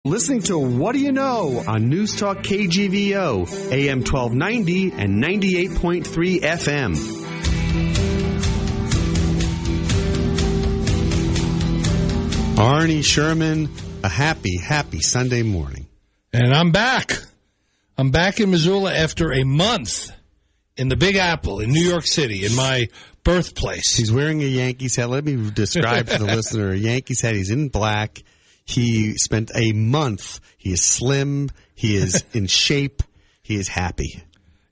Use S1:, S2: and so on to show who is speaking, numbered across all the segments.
S1: Listening to What Do You Know on Newstalk KGVO, AM 1290 and 98.3 FM. Arnie Sherman, a happy, happy Sunday morning.
S2: And I'm back. I'm back in Missoula after a month in the Big Apple in New York City, in my birthplace.
S1: He's wearing a Yankees hat. Let me describe for the listener a Yankees hat. He's in black. He spent a month. He is slim. He is in shape. He is happy.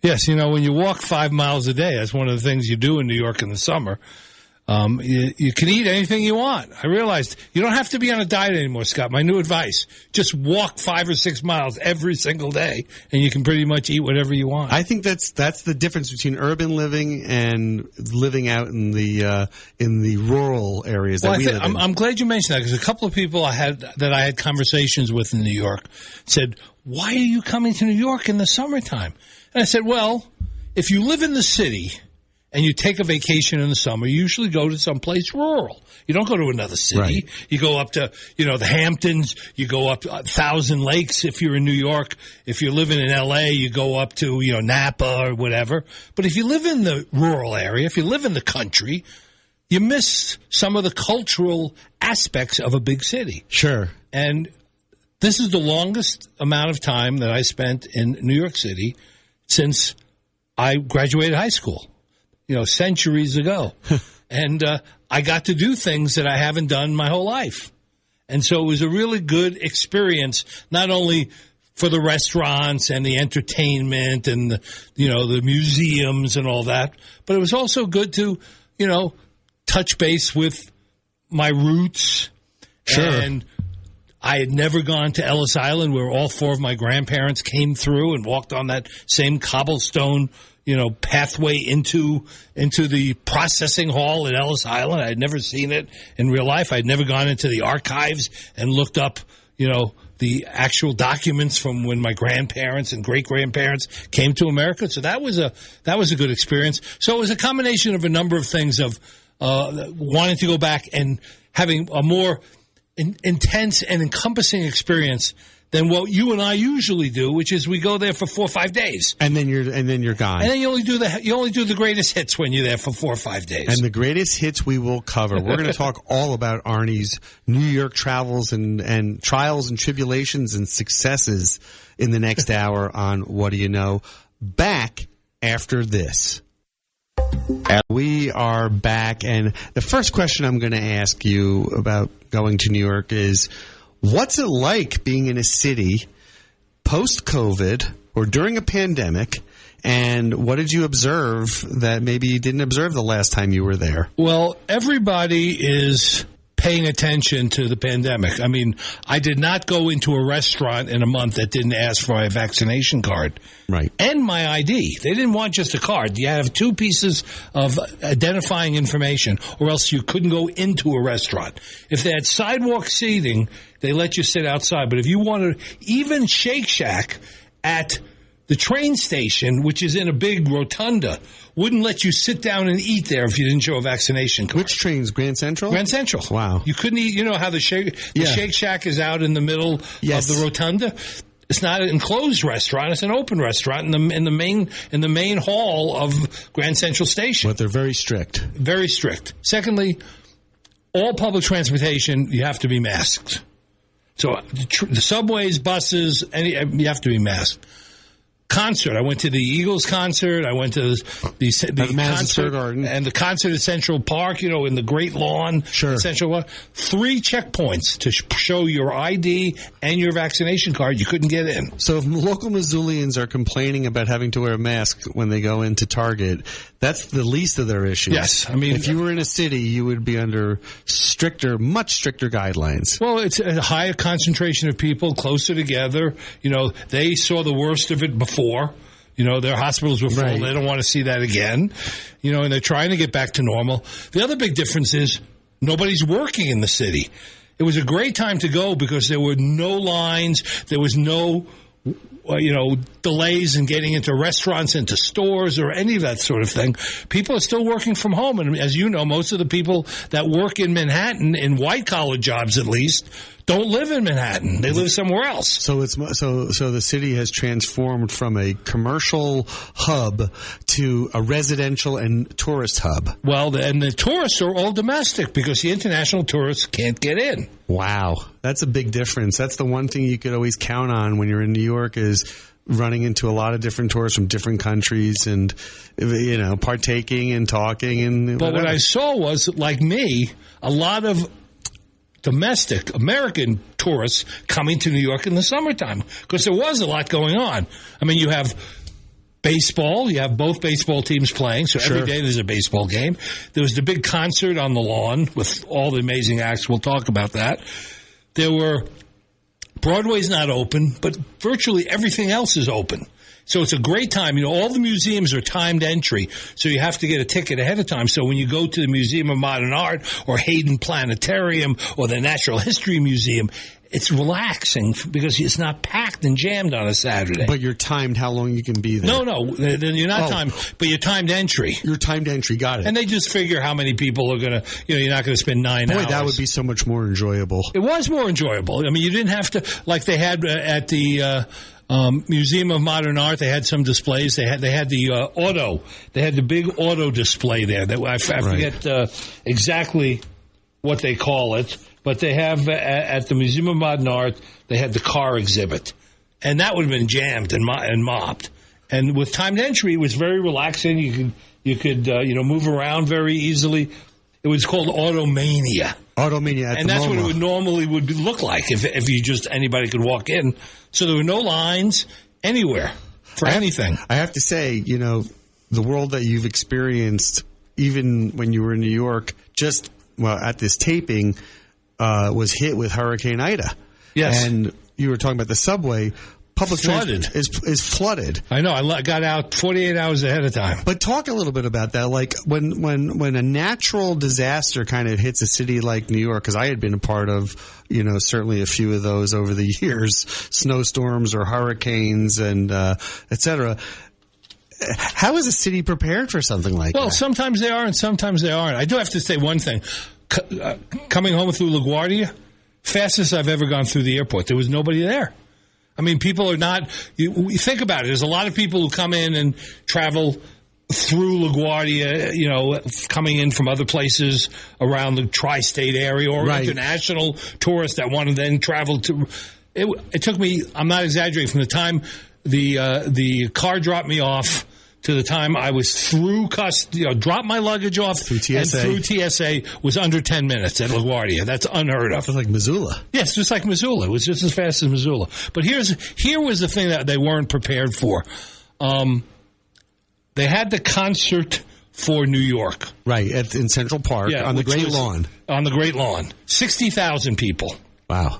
S2: Yes, you know, when you walk 5 miles a day, that's one of the things you do in New York in the summer. You can eat anything you want. I realized you don't have to be on a diet anymore, Scott. My new advice, just walk 5 or 6 miles every single day, and you can pretty much eat whatever you want.
S1: I think that's the difference between urban living and living out in the rural areas that we live in.
S2: I'm glad you mentioned that, because a couple of people I had conversations with in New York said, "Why are you coming to New York in the summertime?" And I said, "Well, if you live in the city and you take a vacation in the summer, you usually go to someplace rural. You don't go to another city.
S1: Right.
S2: You go up to, the Hamptons. You go up to 1,000 Lakes if you're in New York. If you're living in L.A., you go up to, Napa or whatever. But if you live in the rural area, if you live in the country, you miss some of the cultural aspects of a big city.
S1: Sure.
S2: And this is the longest amount of time that I spent in New York City since I graduated high school. Centuries ago. And I got to do things that I haven't done my whole life. And so it was a really good experience, not only for the restaurants and the entertainment and, the museums and all that, but it was also good to, touch base with my roots.
S1: Sure.
S2: And I had never gone to Ellis Island, where all 4 of my grandparents came through and walked on that same cobblestone pathway into the processing hall at Ellis Island. I had never seen it in real life. I'd never gone into the archives and looked up, the actual documents from when my grandparents and great-grandparents came to America. So that was a good experience. So it was a combination of a number of things of wanting to go back and having a more intense and encompassing experience than what you and I usually do, which is we go there for 4 or 5 days,
S1: and then you're gone.
S2: And then you only do the greatest hits when you're there for 4 or 5 days.
S1: And the greatest hits we will cover. We're going to talk all about Arnie's New York travels and trials and tribulations and successes in the next hour on What Do You Know? Back after this. We are back, and the first question I'm going to ask you about going to New York is, what's it like being in a city post-COVID or during a pandemic, and what did you observe that maybe you didn't observe the last time you were there?
S2: Well, everybody is paying attention to the pandemic. I mean, I did not go into a restaurant in a month that didn't ask for my vaccination card.
S1: Right.
S2: And my ID. They didn't want just a card. You have 2 pieces of identifying information, or else you couldn't go into a restaurant. If they had sidewalk seating, they let you sit outside. But if you wanted, even Shake Shack at the train station, which is in a big rotunda, wouldn't let you sit down and eat there if you didn't show a vaccination card.
S1: Which trains? Grand Central?
S2: Grand Central.
S1: Wow.
S2: You couldn't eat. You know how the Shake Shack is out in the middle of the rotunda? It's not an enclosed restaurant. It's an open restaurant in the main hall of Grand Central Station.
S1: But they're very strict.
S2: Very strict. Secondly, all public transportation, you have to be masked. So the subways, buses, you have to be masked. Concert. I went to the Eagles concert. I went to the
S1: Madison Square Garden.
S2: And the concert at Central Park, in the Great Lawn.
S1: Sure.
S2: Central Park. 3 checkpoints to show your ID and your vaccination card. You couldn't get in.
S1: So if local Missoulians are complaining about having to wear a mask when they go into Target, that's the least of their issues.
S2: Yes. I mean,
S1: if you were in a city, you would be under much stricter guidelines.
S2: Well, it's a higher concentration of people closer together. They saw the worst of it before. Their hospitals were full. Right. They don't want to see that again. And they're trying to get back to normal. The other big difference is nobody's working in the city. It was a great time to go because there were no lines. There was no delays in getting into restaurants, into stores, or any of that sort of thing. People are still working from home. And as you know, most of the people that work in Manhattan, in white-collar jobs at least, don't live in Manhattan. They live somewhere else.
S1: So the city has transformed from a commercial hub to a residential and tourist hub.
S2: Well, and the tourists are all domestic because the international tourists can't get in.
S1: Wow. That's a big difference. That's the one thing you could always count on when you're in New York is running into a lot of different tourists from different countries and, partaking and talking. And
S2: but what I saw was, like me, a lot of domestic American tourists coming to New York in the summertime because there was a lot going on. I mean, you have baseball. You have both baseball teams playing, so every day there's a baseball game. There was the big concert on the lawn with all the amazing acts. We'll talk about that. Broadway's not open, but virtually everything else is open. So it's a great time. All the museums are timed entry, so you have to get a ticket ahead of time. So when you go to the Museum of Modern Art or Hayden Planetarium or the Natural History Museum, it's relaxing because it's not packed and jammed on a Saturday.
S1: But you're timed how long you can be there.
S2: No, you're not timed, but you're timed entry.
S1: You're timed entry, got it.
S2: And they just figure how many people are going to, you're not going to spend 9 hours.
S1: Boy, that would be so much more enjoyable.
S2: It was more enjoyable. I mean, you didn't have to, like they had at the Museum of Modern Art, they had some displays. They had the auto. They had the big auto display there. I forget exactly what they call it. But they have, at the Museum of Modern Art, they had the car exhibit. And that would have been jammed and mobbed. And with timed entry, it was very relaxing. You could move around very easily. It was called Automania.
S1: Automania
S2: and that's
S1: MoMA.
S2: what it would normally look like if you just anybody could walk in. So there were no lines anywhere for anything.
S1: I have to say, the world that you've experienced, even when you were in New York, at this taping, was hit with Hurricane Ida.
S2: Yes.
S1: And you were talking about the subway. Public
S2: flooded.
S1: is flooded.
S2: I know. I got out 48 hours ahead of time.
S1: But talk a little bit about that. Like when a natural disaster kind of hits a city like New York, because I had been a part of, certainly a few of those over the years, snowstorms or hurricanes and et cetera. How is a city prepared for something like that?
S2: Well, sometimes they are and sometimes they aren't. I do have to say one thing. Coming home through LaGuardia, fastest I've ever gone through the airport. There was nobody there. I mean, people are not. You think about it. There's a lot of people who come in and travel through LaGuardia, coming in from other places around the tri-state area or international tourists that want to then travel to. It took me, I'm not exaggerating, from the time the car dropped me off to the time I was through dropped my luggage off
S1: through TSA.
S2: And through TSA was under 10 minutes at LaGuardia. That's unheard of.
S1: It's like Missoula.
S2: Yes, just like Missoula. It was just as fast as Missoula. But here was the thing that they weren't prepared for. They had the concert for New York.
S1: Right, in Central Park on the Great Lawn.
S2: On the Great Lawn. 60,000 people.
S1: Wow.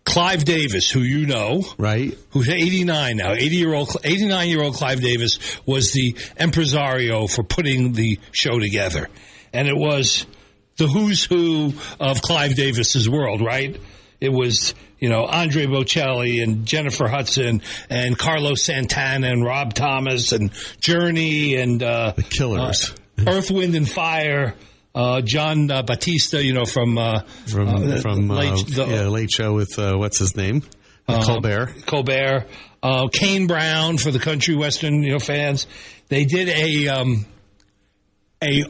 S2: Clive Davis, who you know,
S1: right,
S2: who's 89 now, 89-year-old Clive Davis was the impresario for putting the show together, and it was the who's who of Clive Davis's world, right? It was Andre Bocelli and Jennifer Hudson and Carlos Santana and Rob Thomas and Journey and
S1: the Killers,
S2: Earth, Wind and Fire. John Batista, from
S1: Late Show with what's his name, Colbert.
S2: Kane Brown for the country western fans. They did a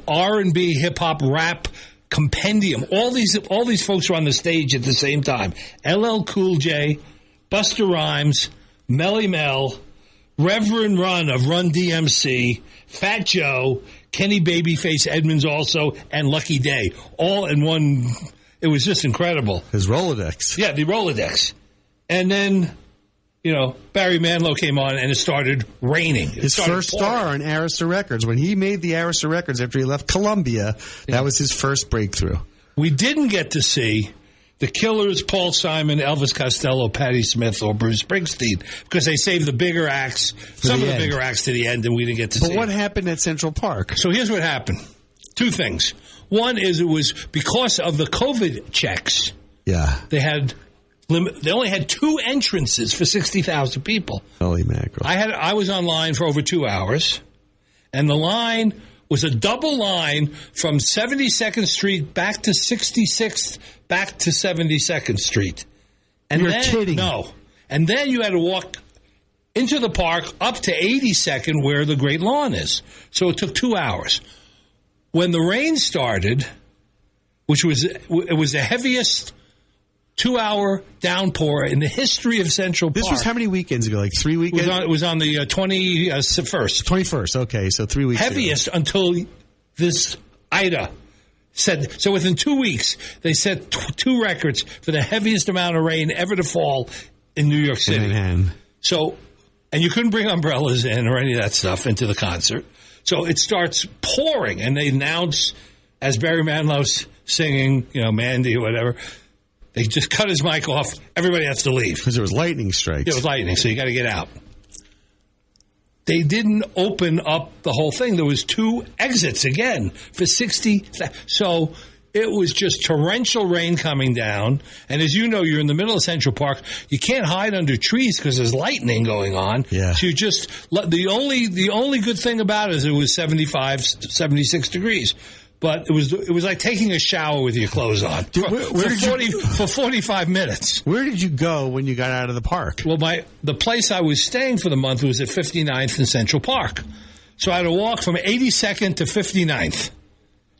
S2: R&B hip hop rap compendium. All these folks were on the stage at the same time. LL Cool J, Busta Rhymes, Melly Mel, Reverend Run of Run DMC, Fat Joe, Kenny Babyface Edmonds also, and Lucky Day, all in one. It was just incredible.
S1: His Rolodex.
S2: Yeah, the Rolodex. And then, Barry Manilow came on and it started raining.
S1: His first star on Arista Records. When he made the Arista Records after he left Columbia, that was his first breakthrough.
S2: We didn't get to see the Killers, Paul Simon, Elvis Costello, Patti Smith, or Bruce Springsteen, because they saved the bigger acts, some of the bigger acts to the end, and we didn't get to see.
S1: But what happened at Central Park?
S2: So here's what happened. Two things. One is it was because of the COVID checks.
S1: Yeah.
S2: They had They only had 2 entrances for 60,000 people.
S1: Holy mackerel.
S2: I was online for over 2 hours, and the line was a double line from 72nd Street back to 66th, back to 72nd Street. And
S1: You're kidding.
S2: No. And then you had to walk into the park up to 82nd where the Great Lawn is. So it took 2 hours. When the rain started, it was the heaviest 2-hour downpour in the history of Central Park.
S1: This was how many weekends ago? Like 3 weekends?
S2: It was on the 21st.
S1: 21st, okay, so 3 weeks
S2: Heaviest
S1: ago.
S2: until this Ida said. So within 2 weeks, they set 2 records for the heaviest amount of rain ever to fall in New York City.
S1: Man.
S2: So, and you couldn't bring umbrellas in or any of that stuff into the concert. So it starts pouring, and they announce, as Barry Manilow's singing, Mandy or whatever, they just cut his mic off. Everybody has to leave.
S1: Because there was lightning strikes.
S2: Yeah, it was lightning, so you got to get out. They didn't open up the whole thing. There was 2 exits again for 60. So it was just torrential rain coming down. And as you know, you're in the middle of Central Park. You can't hide under trees because there's lightning going on.
S1: Yeah.
S2: So you just the only good thing about it is it was 75, 76 degrees. But it was like taking a shower with your clothes on for 45 minutes.
S1: Where did you go when you got out of the park?
S2: Well, the place I was staying for the month was at 59th and Central Park. So I had to walk from 82nd to 59th.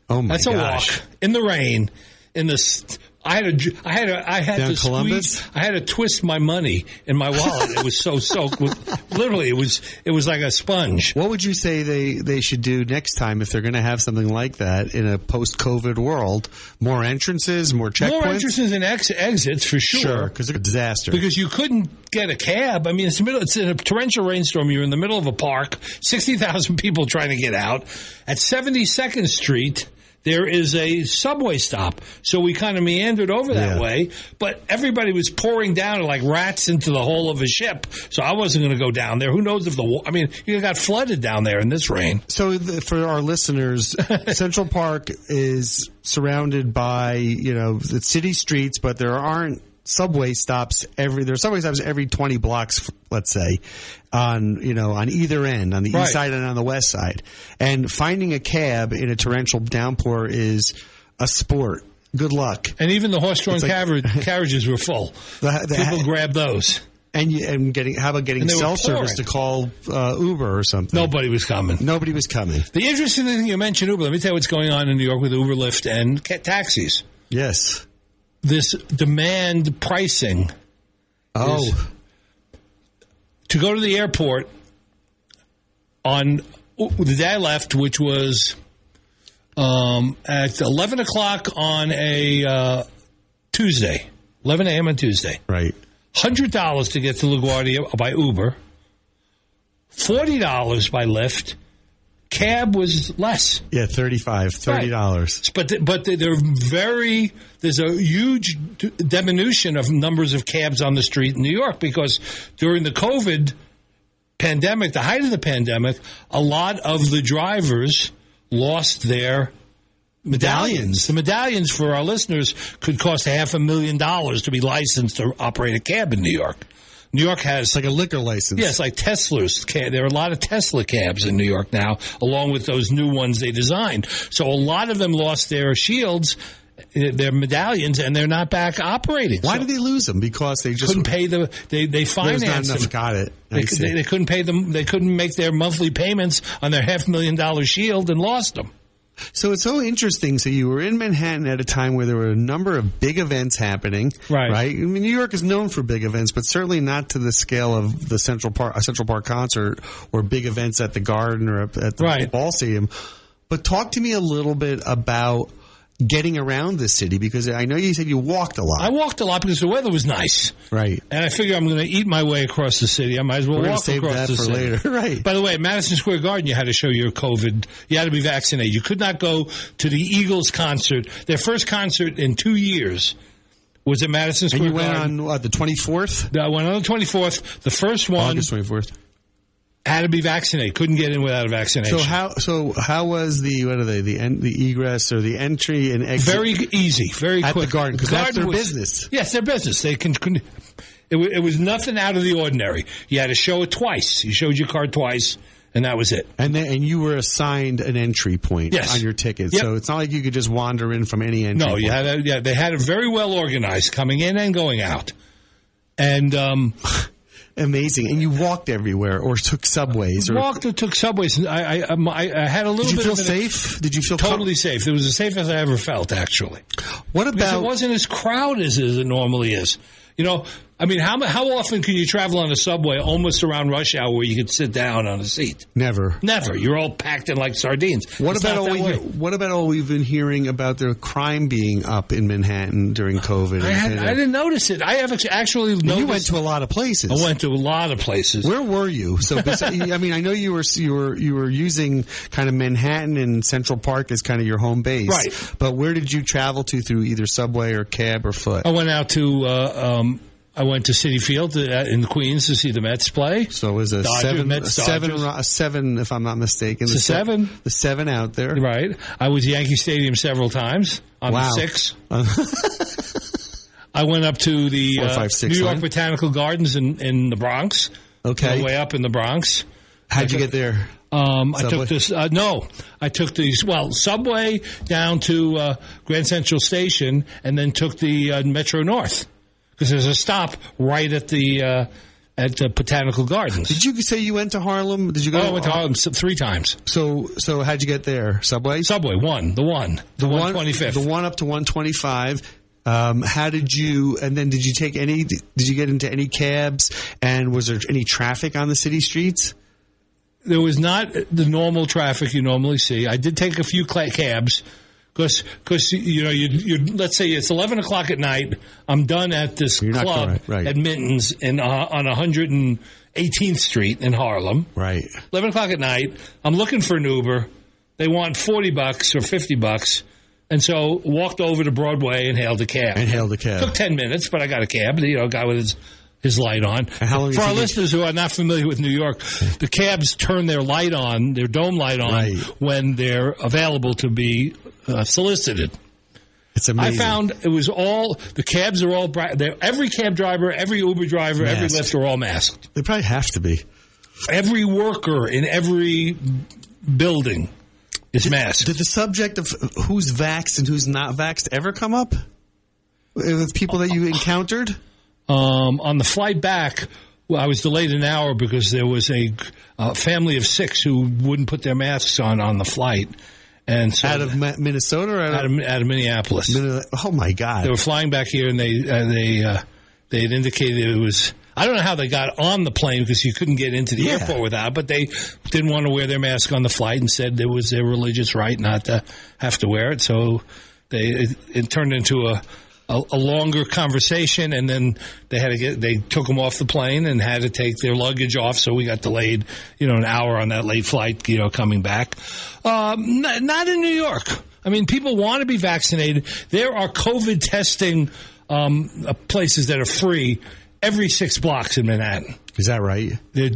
S1: Oh my gosh.
S2: That's a walk in the rain in the I had to
S1: Columbus?
S2: squeeze. I had to twist my money in my wallet. It was so soaked. Literally, it was like a sponge.
S1: What would you say they should do next time if they're going to have something like that in a post-COVID world? More entrances, more checkpoints?
S2: More entrances and exits for sure.
S1: Sure, because it's a disaster.
S2: Because you couldn't get a cab. I mean, it's in a torrential rainstorm. You're in the middle of a park. 60,000 people trying to get out. At 72nd Street, there is a subway stop, so we kind of meandered over that way, but everybody was pouring down like rats into the hole of a ship, so I wasn't going to go down there. Who knows if you got flooded down there in this rain.
S1: So for our listeners, Central Park is surrounded by, the city streets, but there aren't subway stops every 20 blocks, let's say, on either end, on the east side and on the west side. And finding a cab in a torrential downpour is a sport. Good luck.
S2: And even the horse-drawn carriages were full. People grabbed those.
S1: How about getting cell service to call Uber or something?
S2: Nobody was coming.
S1: The
S2: interesting thing you mentioned Uber. Let me tell you what's going on in New York with Uber, Lyft, and taxis.
S1: Yes.
S2: This demand pricing. To go to the airport on the day I left, which was at 11 o'clock on a Tuesday, 11 a.m. on Tuesday.
S1: Right.
S2: $100 to get to LaGuardia by Uber, $40 by Lyft. Cab was less.
S1: Yeah, $30.
S2: But there's a huge diminution of numbers of cabs on the street in New York because during the COVID pandemic, the height of the pandemic, a lot of the drivers lost their medallions. The medallions for our listeners could cost $500,000 to be licensed to operate a cab in New York. New York has...
S1: It's like a liquor license.
S2: Yeah, it's like Tesla's. There are a lot of Tesla cabs in New York now, along with those new ones they designed. So a lot of them lost their shields, their medallions, and they're not back operating.
S1: Why did they lose them? Because they just...
S2: couldn't pay the... They financed them.
S1: There's not enough, got it.
S2: They couldn't pay them. They couldn't make their monthly payments on their $500,000 shield and lost them.
S1: So it's so interesting. So you were in Manhattan at a time where there were a number of big events happening, right? I mean, New York is known for big events, but certainly not to the scale of the Central Park concert or big events at the Garden or at the Ball Stadium. But talk to me a little bit about getting around the city, because I know you said you walked a lot.
S2: I walked a lot because the weather was nice.
S1: Right.
S2: And I figure I'm going to eat my way across the city. I might as well walk
S1: save
S2: across
S1: that
S2: the
S1: for
S2: city.
S1: Later. Right.
S2: By the way, at Madison Square Garden, you had to show your COVID. You had to be vaccinated. You could not go to the Eagles concert. Their first concert in 2 years was at Madison Square Garden.
S1: And you went on, the 24th?
S2: I went on the 24th. The first one.
S1: August 24th.
S2: Had to be vaccinated. Couldn't get in without a vaccination.
S1: So how was the egress or the entry and exit?
S2: Very easy, very quick.
S1: At the Garden, because that's their business.
S2: Yes, their business. They can. It was nothing out of the ordinary. You had to show it twice. You showed your card twice, and that was it.
S1: And you were assigned an entry point on your ticket. Yep. So it's not like you could just wander in from any entry point.
S2: No, they had it very well organized, coming in and going out. And
S1: amazing. And you walked everywhere or took subways?
S2: Walked or took subways. I had a little bit of...
S1: Did you feel safe? Did you feel
S2: totally safe? It was as safe as I ever felt, actually.
S1: What about...
S2: Because it wasn't as crowded as it normally is. You know, I mean, how often can you travel on a subway almost around rush hour where you could sit down on a seat?
S1: Never.
S2: You're all packed in like sardines.
S1: What about all we've been hearing about the crime being up in Manhattan during COVID?
S2: I didn't notice it. I have actually noticed.
S1: You went to a lot of places.
S2: I went to a lot of places.
S1: Where were you? So, I mean, I know you were using kind of Manhattan and Central Park as kind of your home base,
S2: right?
S1: But where did you travel to through either subway or cab or foot?
S2: I went out to. I went to Citi Field in Queens to see the Mets play.
S1: So it was a seven, if I'm not mistaken.
S2: It's a seven.
S1: The seven out there.
S2: Right. I was Yankee Stadium several times on the 6. I went up to the
S1: 4, 5, 6,
S2: New York Botanical Gardens in the Bronx.
S1: Okay.
S2: Way up in the Bronx.
S1: How'd you get there?
S2: I took this. I took these. Well, subway down to Grand Central Station, and then took the Metro North. Because there's a stop right at the Botanical Gardens.
S1: Did you say you went to Harlem? Did you go?
S2: I went to Harlem 3 times.
S1: So how'd you get there? Subway?
S2: Subway, the 125th.
S1: The one up to 125. How did you? And then did you take any? Did you get into any cabs? And was there any traffic on the city streets?
S2: There was not the normal traffic you normally see. I did take a few cabs. Because you know, you let's say it's 11 o'clock at night. I'm done at this club at Minton's on 118th Street in Harlem.
S1: Right.
S2: 11 o'clock at night. I'm looking for an Uber. They want $40 or $50, and so walked over to Broadway and hailed a cab. Took 10 minutes, but I got a cab. You know, a guy with his light on. For our listeners who are not familiar with New York, the cabs turn their light on, their dome light on, when they're available to be solicited.
S1: It's amazing.
S2: I found it was all, the cabs are all, every cab driver, every Uber driver, every Lyft are all masked.
S1: They probably have to be.
S2: Every worker in every building is masked.
S1: Did the subject of who's vaxxed and who's not vaxxed ever come up with people that you encountered?
S2: On the flight back, I was delayed an hour because there was a family of 6 who wouldn't put their masks on the flight. And so
S1: out of Minnesota or
S2: out of Minneapolis.
S1: Oh my God!
S2: They were flying back here, and they had indicated it was. I don't know how they got on the plane because you couldn't get into the airport without. But they didn't want to wear their mask on the flight and said it was their religious right not to have to wear it. So it turned into a longer conversation, and then they took them off the plane and had to take their luggage off, so we got delayed, an hour on that late flight, coming back. Not in New York. I mean, people want to be vaccinated. There are COVID testing places that are free every 6 blocks in Manhattan.
S1: Is that right?
S2: They're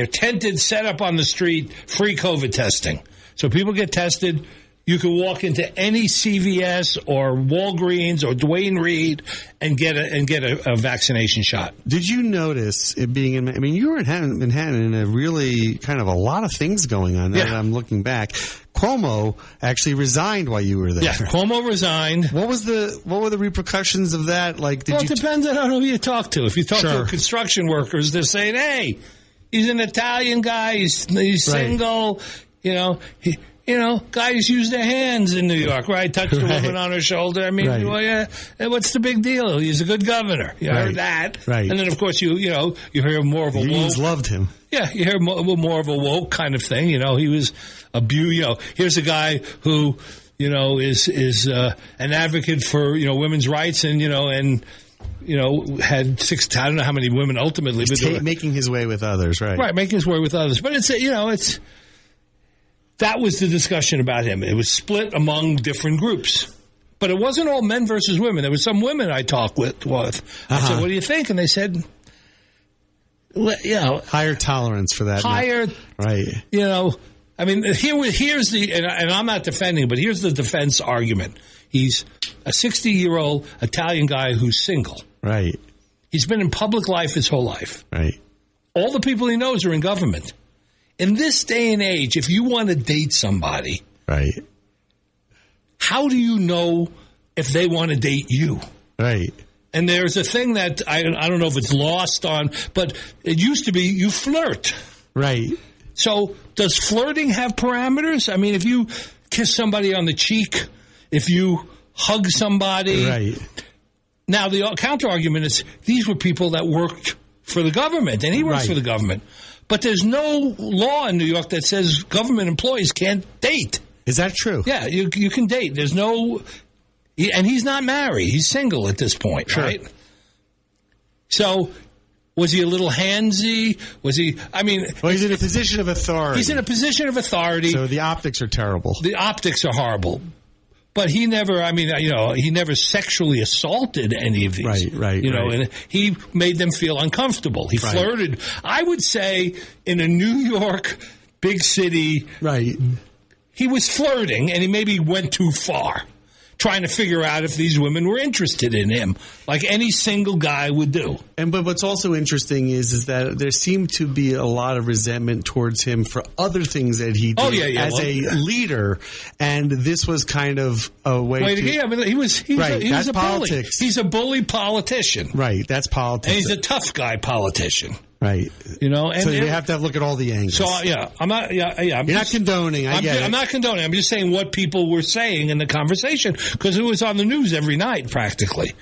S2: tented, set up on the street, free COVID testing. So people get tested. You can walk into any CVS or Walgreens or Duane Reade and get a vaccination shot.
S1: Did you notice it being in? I mean, you were in Manhattan in a really kind of a lot of things going on. Now that I'm looking back, Cuomo actually resigned while you were there.
S2: Yeah, Cuomo resigned.
S1: What were the repercussions of that? Like,
S2: it depends on who you talk to. If you talk to construction workers, they're saying, "Hey, he's an Italian guy. He's single. Guys use their hands in New York, right? Touch the woman on her shoulder. I mean, what's the big deal? He's a good governor. You heard that. Right. And then, of course, you hear more of a
S1: woke. Loved him.
S2: Yeah, you hear more of a woke kind of thing. He was here's a guy who, is an advocate for, women's rights and had 6, I don't know how many women ultimately.
S1: But making his way with others, right?
S2: Right, making his way with others. But it's that was the discussion about him. It was split among different groups. But it wasn't all men versus women. There were some women I talked with. I said, what do you think? And they said,
S1: higher tolerance for that.
S2: Higher,
S1: right?
S2: I mean, here's the, and I'm not defending, but here's the defense argument. He's a 60-year-old Italian guy who's single.
S1: Right.
S2: He's been in public life his whole life.
S1: Right.
S2: All the people he knows are in government. In this day and age, if you want to date somebody,
S1: right,
S2: how do you know if they want to date you?
S1: Right.
S2: And there's a thing that I don't know if it's lost on, but it used to be you flirt.
S1: Right.
S2: So does flirting have parameters? I mean, if you kiss somebody on the cheek, if you hug somebody.
S1: Right.
S2: Now, the counter-argument is these were people that worked for the government, and he works for the government. But there's no law in New York that says government employees can't date.
S1: Is that true?
S2: Yeah, you can date. There's no... And he's not married. He's single at this point, right? So... Was he a little handsy? Was he, I mean...
S1: Well, he's in a position of authority.
S2: He's in a position of authority.
S1: So the optics are terrible.
S2: The optics are horrible. But he never, he never sexually assaulted any of these.
S1: Right.
S2: And he made them feel uncomfortable. He flirted. I would say in a New York big city... Right. He was flirting, and he maybe went too far. Trying to figure out if these women were interested in him, like any single guy would do.
S1: But what's also interesting is that there seemed to be a lot of resentment towards him for other things that he did as a leader, and this was kind of a way to...
S2: Yeah, but he was a bully. He's a bully politician.
S1: Right, that's politics.
S2: And he's a tough guy politician.
S1: Right.
S2: And
S1: so you have to look at all the angles.
S2: So, I'm not... You're
S1: not condoning, I get it.
S2: I'm not condoning. I'm just saying what people were saying in the conversation, because it was on the news every night, practically.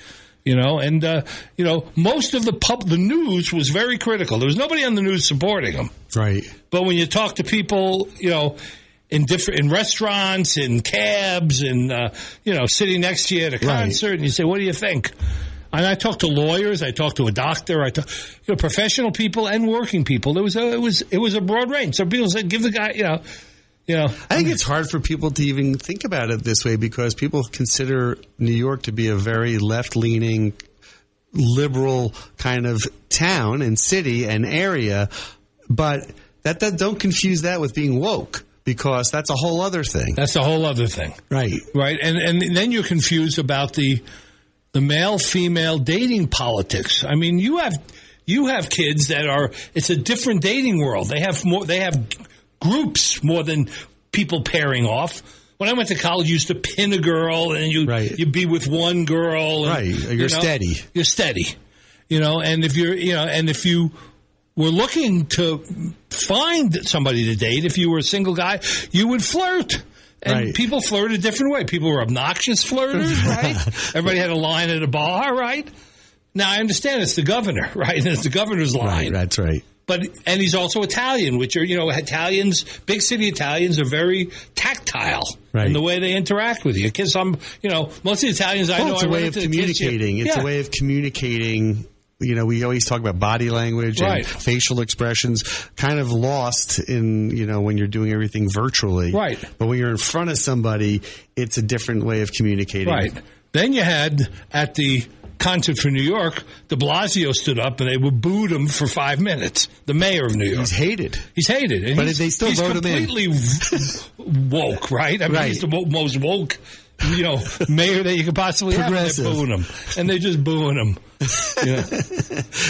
S2: Most of the news was very critical. There was nobody on the news supporting him.
S1: Right.
S2: But when you talk to people, in restaurants, in cabs, and, sitting next to you at a concert, and you say, what do you think? And I talked to lawyers, I talked to a doctor, I talked, professional people and working people. It was a broad range. So people said, give the guy, I
S1: think it's hard for people to even think about it this way because people consider New York to be a very left-leaning, liberal kind of town and city and area, but that don't confuse that with being woke. Because that's a whole other thing.
S2: That's a whole other thing.
S1: Right.
S2: Right. And then you're confused about the male-female dating politics. I mean, you have kids that are, it's a different dating world. They have groups more than people pairing off. When I went to college, you used to pin a girl and you'd be with one girl. And,
S1: you're steady.
S2: You're steady. And if you were looking to find somebody to date, if you were a single guy, you would flirt. And people flirt a different way. People were obnoxious flirters, right? Everybody had a line at a bar, right? Now, I understand it's the governor, right? And it's the governor's line.
S1: Right, that's right.
S2: And he's also Italian, which are, Italians, big city Italians are very tactile in the way they interact with you. Because most of the Italians I know,
S1: it's a way of communicating. It's a way of communicating. We always talk about body language and facial expressions, kind of lost in, when you're doing everything virtually.
S2: Right.
S1: But when you're in front of somebody, it's a different way of communicating.
S2: Right. Then you had, at the concert for New York, de Blasio stood up and they booed him for 5 minutes. The mayor of New York.
S1: He's hated.
S2: And
S1: but they still vote him in.
S2: He's completely woke, right? I mean, he's the most woke, mayor that you could possibly have. And they're booing him. And they're just booing him.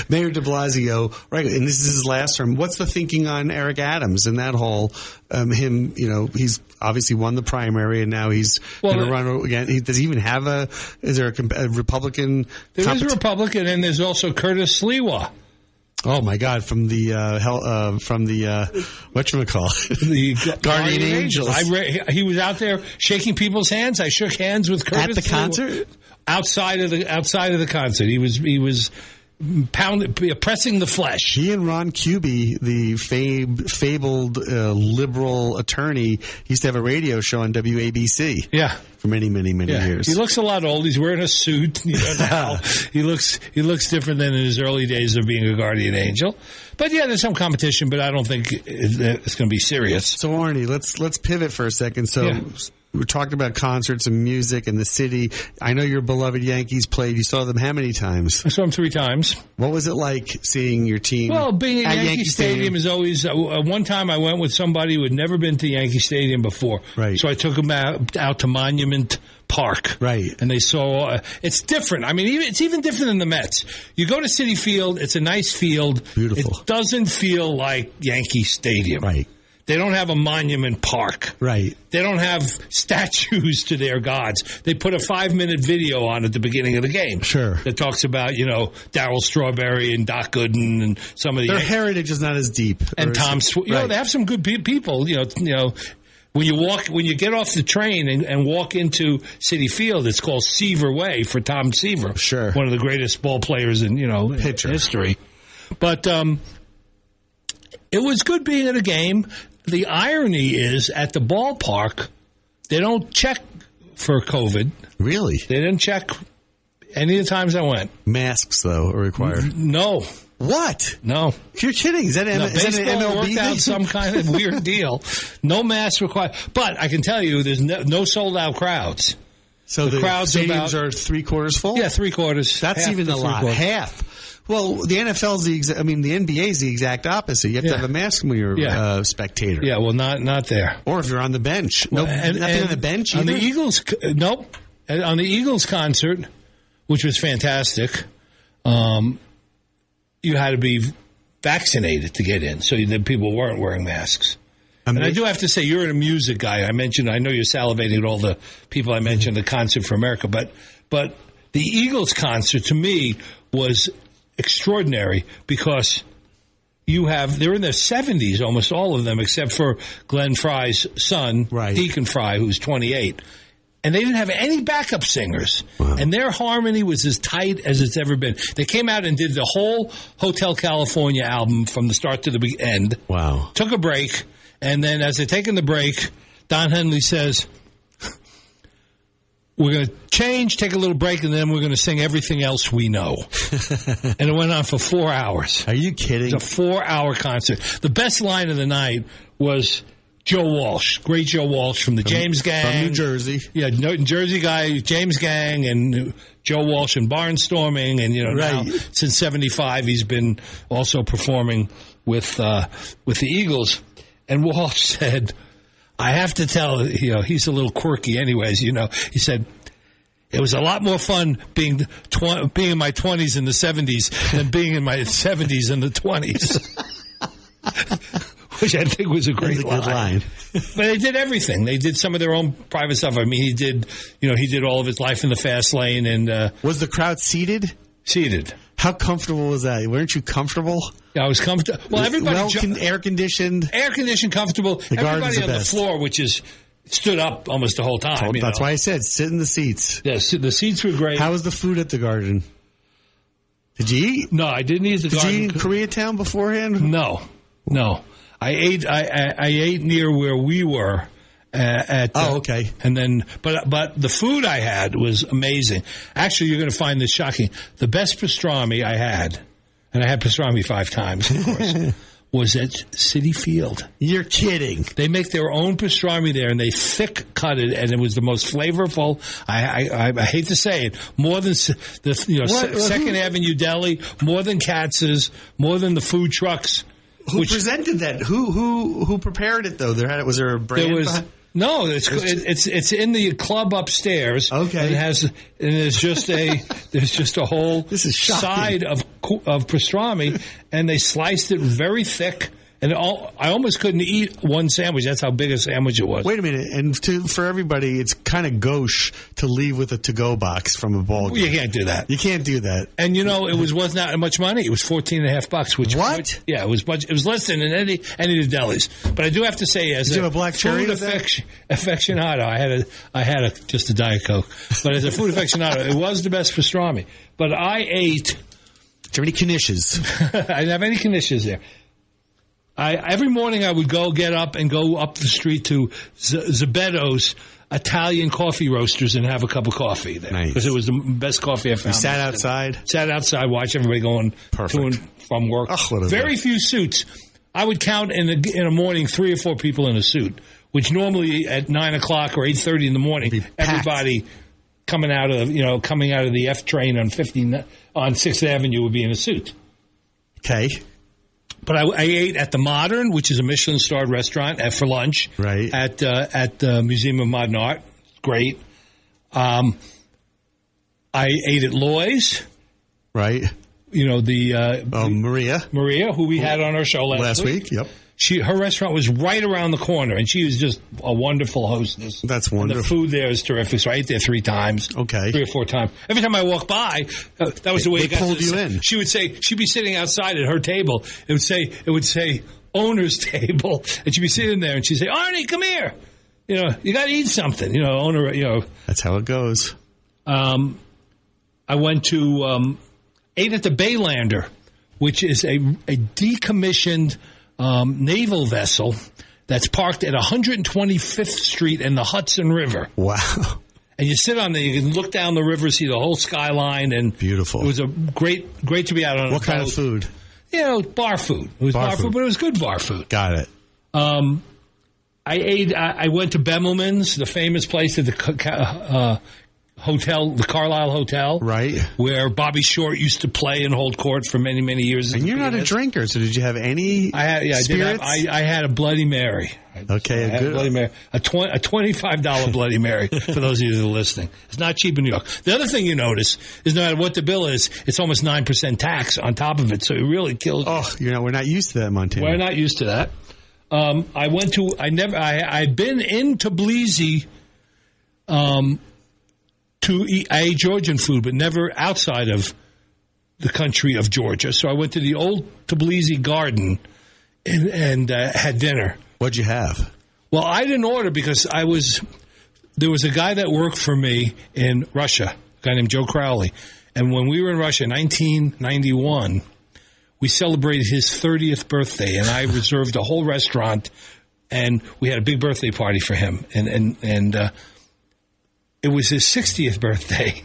S1: Mayor de Blasio, right, and this is his last term. What's the thinking on Eric Adams and that whole he's obviously won the primary and now he's going to run again. Does he even have is there a Republican?
S2: There is a Republican, and there's also Curtis Sliwa.
S1: Oh my God! From the whatchamacallit?
S2: The
S1: Guardian Angels.
S2: He was out there shaking people's hands. I shook hands with Curtis
S1: at the
S2: Sliwa.
S1: concert.
S2: Outside of the concert, he was pressing the flesh.
S1: He and Ron Kuby, the fabled liberal attorney, used to have a radio show on WABC.
S2: Yeah.
S1: For many years.
S2: He looks a lot old. He's wearing a suit. Now. He looks different than in his early days of being a guardian angel. But yeah, there's some competition, but I don't think it's going to be serious.
S1: So Arnie, let's pivot for a second. So we're talking about concerts and music and the city. I know your beloved Yankees played. You saw them how many times?
S2: I saw them 3 times.
S1: What was it like seeing your team?
S2: Well, being at
S1: Yankee
S2: Stadium is always. One time I went with somebody who had never been to Yankee Stadium before.
S1: Right.
S2: So I took them out to Monument Park.
S1: Right.
S2: And they saw, it's different. I mean, it's even different than the Mets. You go to Citi Field, it's a nice field.
S1: Beautiful.
S2: It doesn't feel like Yankee Stadium.
S1: Right.
S2: They don't have a Monument Park.
S1: Right.
S2: They don't have statues to their gods. They put a 5-minute video on at the beginning of the game.
S1: Sure.
S2: That talks about, Darryl Strawberry and Doc Gooden and some of the...
S1: Their heritage is not as deep.
S2: And Tom Sweet.
S1: Right.
S2: They have some good people, When you get off the train and walk into Citi Field, it's called Seaver Way for Tom Seaver.
S1: Sure.
S2: One of the greatest ball players in, history. But it was good being at a game. The irony is, at the ballpark, they don't check for COVID.
S1: Really?
S2: They didn't check any of the times I went.
S1: Masks, though, are required.
S2: No.
S1: What?
S2: No.
S1: You're kidding. Is that an MLB
S2: worked out some kind of weird deal. No masks required. But I can tell you, there's no sold-out crowds.
S1: So the crowds stadiums are 3/4 full?
S2: Yeah, 3/4.
S1: That's even a lot. Half. Well, the NFL's the NBA's the exact opposite. You have to have a mask when you're a spectator.
S2: Yeah, well, not there.
S1: Or if you're on the bench. Nothing on the bench either?
S2: On the Eagles, nope. On the Eagles concert, which was fantastic, you had to be vaccinated to get in, so the people weren't wearing masks. And I do have to say, you're a music guy. I know you're salivating at all the people I mentioned, the Concert for America, but the Eagles concert, to me, was extraordinary because they're in their 70s, almost all of them, except for Glenn Fry's son, Deacon Fry, who's 28. And they didn't have any backup singers. Wow. And their harmony was as tight as it's ever been. They came out and did the whole Hotel California album from the start to the end.
S1: Wow.
S2: Took a break. And then as they're taking the break, Don Henley says, we're going to take a little break, and then we're going to sing everything else we know. And it went on for 4 hours.
S1: Are you kidding?
S2: It was a 4-hour concert. The best line of the night was Joe Walsh, great Joe Walsh from the James Gang.
S1: From New Jersey. Yeah,
S2: New Jersey guy, James Gang, and Joe Walsh and Barnstorming. And, now, since 75, he's been also performing with the Eagles. And Walsh said, I have to tell, he's a little quirky anyways, he said, it was a lot more fun being in my 20s in the 70s than being in my 70s in the 20s. Which I think was a great line. But they did everything. They did some of their own private stuff. I mean, he did all of his life in the fast lane. And
S1: was the crowd seated?
S2: Seated.
S1: How comfortable was that? Weren't you comfortable?
S2: Yeah, I was comfortable. Well, everybody
S1: air-conditioned.
S2: Air-conditioned, comfortable. Everybody on the floor, which is stood up almost the whole time.
S1: That's why I said sit in the seats.
S2: Yeah, the seats were great.
S1: How was the food at the Garden? Did you eat?
S2: No, I didn't eat at the Garden.
S1: Did you eat in Koreatown beforehand?
S2: No. I ate near where we were.
S1: Okay.
S2: And then, but the food I had was amazing. Actually, you're going to find this shocking. The best pastrami I had, and I had pastrami 5 times, of course, was at Citi Field.
S1: You're kidding.
S2: They make their own pastrami there, and they thick cut it, and it was the most flavorful. I hate to say it, more than Second Avenue Deli, more than Katz's, more than the food trucks.
S1: Who presented that? Who prepared it though? Was there a brand?
S2: No, it's in the club upstairs.
S1: Okay,
S2: and there's just a whole side of pastrami, and they sliced it very thick. And I almost couldn't eat one sandwich. That's how big a sandwich it was.
S1: Wait a minute. And for everybody, it's kind of gauche to leave with a to-go box from a ball game.
S2: You can't do that.
S1: You can't do that.
S2: And, it was not much money. It was $14.50. Which
S1: what?
S2: Yeah, it was much. It was less than in any of the delis. But I do have to say, as
S1: Did you have a black cherry
S2: food aficionado, I had just a Diet Coke. But as a food aficionado, it was the best pastrami. But I ate.
S1: Do you have any knishes?
S2: I didn't have any knishes there. Every morning I would get up and go up the street to Zabetto's Italian coffee roasters and have a cup of coffee there.
S1: Nice.
S2: Because it was the best coffee I found.
S1: You sat outside?
S2: Sat outside, watched everybody going to and from work.
S1: Oh,
S2: Very few suits. I would count in a morning 3 or 4 people in a suit, which normally at 9 o'clock or 8:30 in the morning, everybody coming out of the F train on 6th Avenue would be in a suit.
S1: Okay.
S2: But I ate at the Modern, which is a Michelin-starred restaurant, for lunch.
S1: Right.
S2: At the Museum of Modern Art. Great. I ate at Loy's.
S1: Right.
S2: You know,
S1: Maria,
S2: who we had on our show last week.
S1: Yep.
S2: Her restaurant was right around the corner, and she was just a wonderful hostess.
S1: That's wonderful.
S2: And the food there is terrific. So I ate there 3 times.
S1: Okay.
S2: 3 or 4 times. Every time I walked by, that was the way
S1: they pulled you in.
S2: She would say, she'd be sitting outside at her table. It would say owner's table, and she'd be sitting there, and she'd say, Arnie, come here. You know, you got to eat something. You know, owner. You know.
S1: That's how it goes.
S2: I went to ate at the Baylander, which is a decommissioned naval vessel that's parked at 125th Street and the Hudson River.
S1: Wow.
S2: And you sit on there, you can look down the river, see the whole skyline, and
S1: beautiful.
S2: It was a great to be out on.
S1: What kind of food?
S2: You know, bar food. It was bar food, but it was good bar food.
S1: Got it.
S2: I went to Bemelman's, the famous place at the hotel, the Carlisle Hotel,
S1: right,
S2: where Bobby Short used to play and hold court for many, many years.
S1: And you're not a drinker, so did you have any?
S2: Spirits? I had a Bloody Mary.
S1: Okay,
S2: a Bloody Mary, a $25 Bloody Mary. For those of you that are listening, it's not cheap in New York. The other thing you notice is no matter what the bill is, it's almost 9% tax on top of it, so it really kills.
S1: Oh, we're not used to that, Montana.
S2: We're not used to that. I've been in Tbilisi. To eat, I ate Georgian food, but never outside of the country of Georgia. So I went to the old Tbilisi Garden and had dinner.
S1: What'd you have?
S2: Well, I didn't order because there was a guy that worked for me in Russia, a guy named Joe Crowley. And when we were in Russia in 1991, we celebrated his 30th birthday, and I reserved a whole restaurant, and we had a big birthday party for him. And it was his 60th birthday.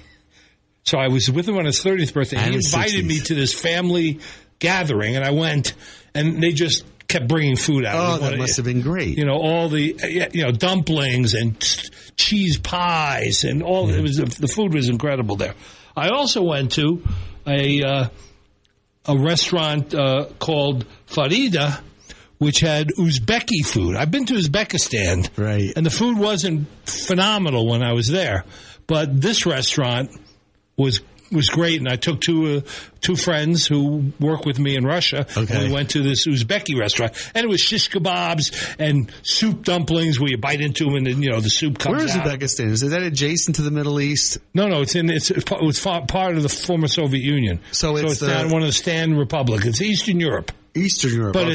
S2: So I was with him on his 30th birthday. And he invited me to this family gathering, and I went, and they just kept bringing food out.
S1: Oh, that must have been great.
S2: You know, all the dumplings and cheese pies and all. It was the food was incredible there. I also went to a restaurant called Farida, which had Uzbeki food. I've been to Uzbekistan,
S1: right,
S2: and the food wasn't phenomenal when I was there, but this restaurant was great. And I took two friends who work with me in Russia, and we went to this Uzbeki restaurant, and it was shish kebabs and soup dumplings where you bite into them, and then the soup comes out.
S1: Where is Uzbekistan? Is that adjacent to the Middle East?
S2: No, it was part of the former Soviet Union. So it's down one of the Stan Republic. It's Eastern Europe.
S1: Eastern Europe,
S2: but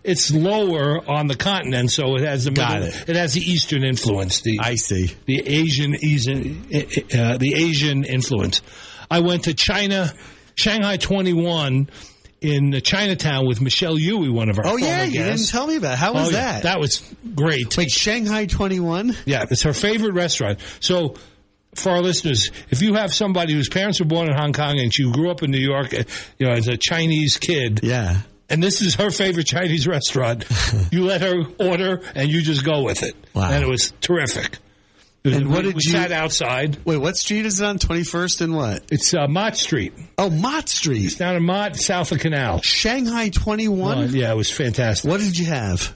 S2: it's lower on the continent, so it has it has the Eastern influence. I see the Asian influence. I went to Shanghai 21 in Chinatown with Michelle Huie, one of our former guests.
S1: You didn't tell me about it. How was that?
S2: That was great.
S1: Wait, Shanghai 21?
S2: Yeah, it's her favorite restaurant. So. For our listeners, if you have somebody whose parents were born in Hong Kong and she grew up in New York, as a Chinese kid, and this is her favorite Chinese restaurant, you let her order and you just go with it. Wow. And it was terrific. We sat outside.
S1: Wait, what street is it on? 21st and what?
S2: It's Mott Street.
S1: Oh, Mott Street.
S2: It's down in Mott, south of Canal.
S1: Shanghai 21?
S2: Yeah, it was fantastic.
S1: What did you have?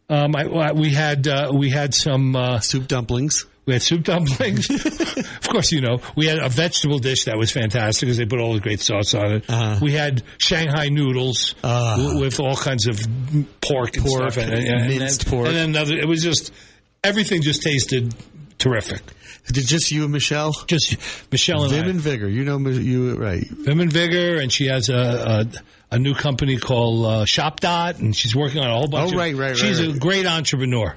S2: We had some
S1: soup dumplings.
S2: We had soup dumplings. Of course, we had a vegetable dish that was fantastic because they put all the great sauce on it. We had Shanghai noodles with all kinds of pork and stuff.
S1: Minced pork.
S2: And then it was just, everything just tasted terrific.
S1: Did just you and Michelle?
S2: Just Michelle and
S1: Vim and Vigor. Right.
S2: Vim and Vigor, and she has a new company called Shop Dot, and she's working on a whole bunch of... She's a great entrepreneur.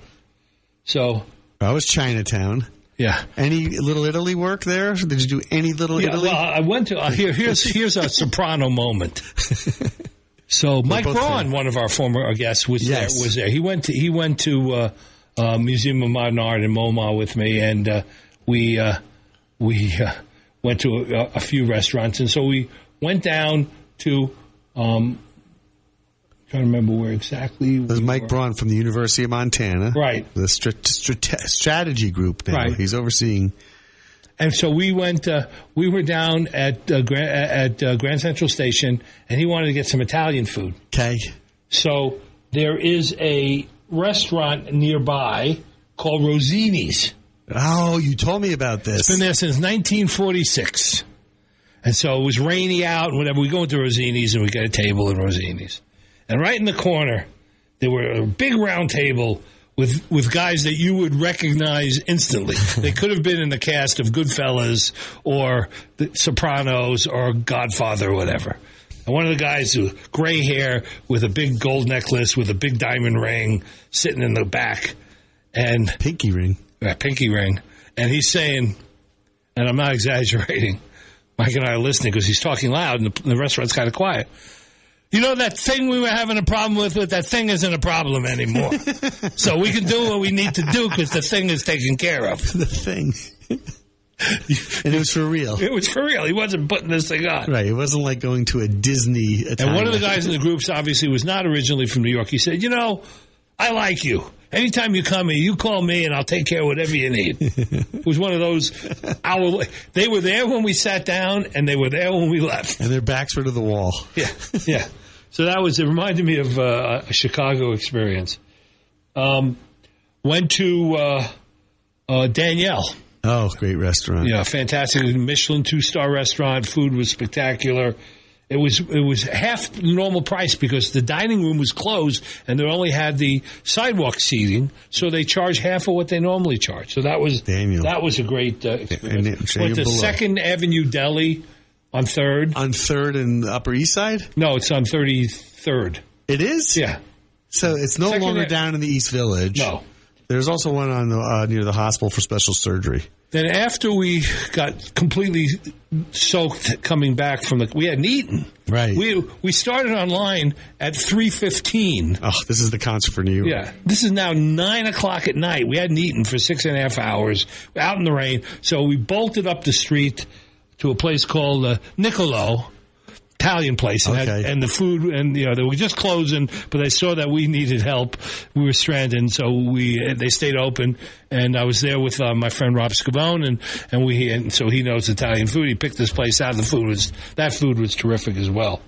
S2: So...
S1: I was Chinatown.
S2: Yeah.
S1: Any Little Italy work there? Did you do any Little Italy?
S2: Well, I went to here's a soprano moment. So Mike Braun, one of our former guests, was there. He went to Museum of Modern Art in MoMA with me, and we went to a few restaurants, and so we went down to Trying to remember where exactly.
S1: There's Mike Braun from the University of Montana.
S2: Right.
S1: The strategy group now.
S2: Right.
S1: He's overseeing.
S2: And so we went. We were down at Grand Central Station, and he wanted to get some Italian food.
S1: Okay.
S2: So there is a restaurant nearby called Rosini's.
S1: Oh, you told me about this.
S2: It's been there since 1946. And so it was rainy out and whatever. We go into Rosini's and we got a table in Rosini's. And right in the corner, there were a big round table with guys that you would recognize instantly. They could have been in the cast of Goodfellas or The Sopranos or Godfather or whatever. And one of the guys with gray hair with a big gold necklace with a big diamond ring sitting in the back. And
S1: pinky ring.
S2: Pinky ring. And he's saying, and I'm not exaggerating, Mike and I are listening because he's talking loud and the restaurant's kind of quiet. You know that thing we were having a problem with? That thing isn't a problem anymore. So we can do what we need to do because the thing is taken care of.
S1: The thing. And it was for real.
S2: It was for real. He wasn't putting this thing on.
S1: Right. It wasn't like going to a Disney Italian.
S2: And one of the guys in the groups obviously was not originally from New York. He said, I like you. Anytime you come here, you call me and I'll take care of whatever you need. It was one of those they were there when we sat down and they were there when we left.
S1: And their backs were to the wall.
S2: Yeah. So it reminded me of a Chicago experience. Went to Danielle.
S1: Oh, great restaurant.
S2: Yeah, fantastic. Michelin 2-star restaurant. Food was spectacular. It was half the normal price because the dining room was closed and they only had the sidewalk seating, so they charged half of what they normally charge. So that was a great experience. Went to 2nd Avenue Deli on 3rd.
S1: On 3rd and Upper East Side?
S2: No, it's on 33rd.
S1: It is?
S2: Yeah.
S1: So it's no longer down in the East Village.
S2: No.
S1: There's also one on near the Hospital for Special Surgery.
S2: Then after we got completely soaked coming back we hadn't eaten.
S1: Right.
S2: We started online at 3:15.
S1: Oh, this is the concert for New York.
S2: Yeah. This is now 9 o'clock at night. We hadn't eaten for 6.5 hours out in the rain. So we bolted up the street to a place called Niccolo. Italian place, and the food, and they were just closing, but they saw that we needed help. We were stranded, so they stayed open, and I was there with my friend Rob Scavone, and so he knows Italian food. He picked this place out. That food was terrific as well.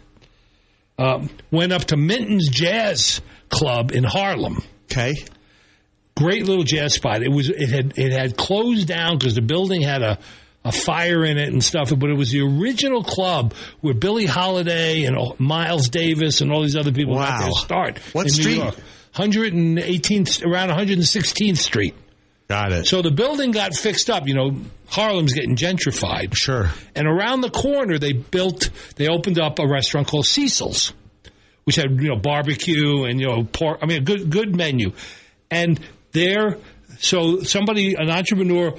S2: Went up to Minton's Jazz Club in Harlem.
S1: Okay.
S2: Great little jazz spot. It had closed down because the building had a fire in it and stuff, but it was the original club where Billie Holiday and Miles Davis and all these other people got their start.
S1: What
S2: in
S1: street?
S2: New York. 118th, around 116th Street.
S1: Got it.
S2: So the building got fixed up. Harlem's getting gentrified.
S1: Sure.
S2: And around the corner, they opened up a restaurant called Cecil's, which had barbecue and pork. I mean, a good menu. And an entrepreneur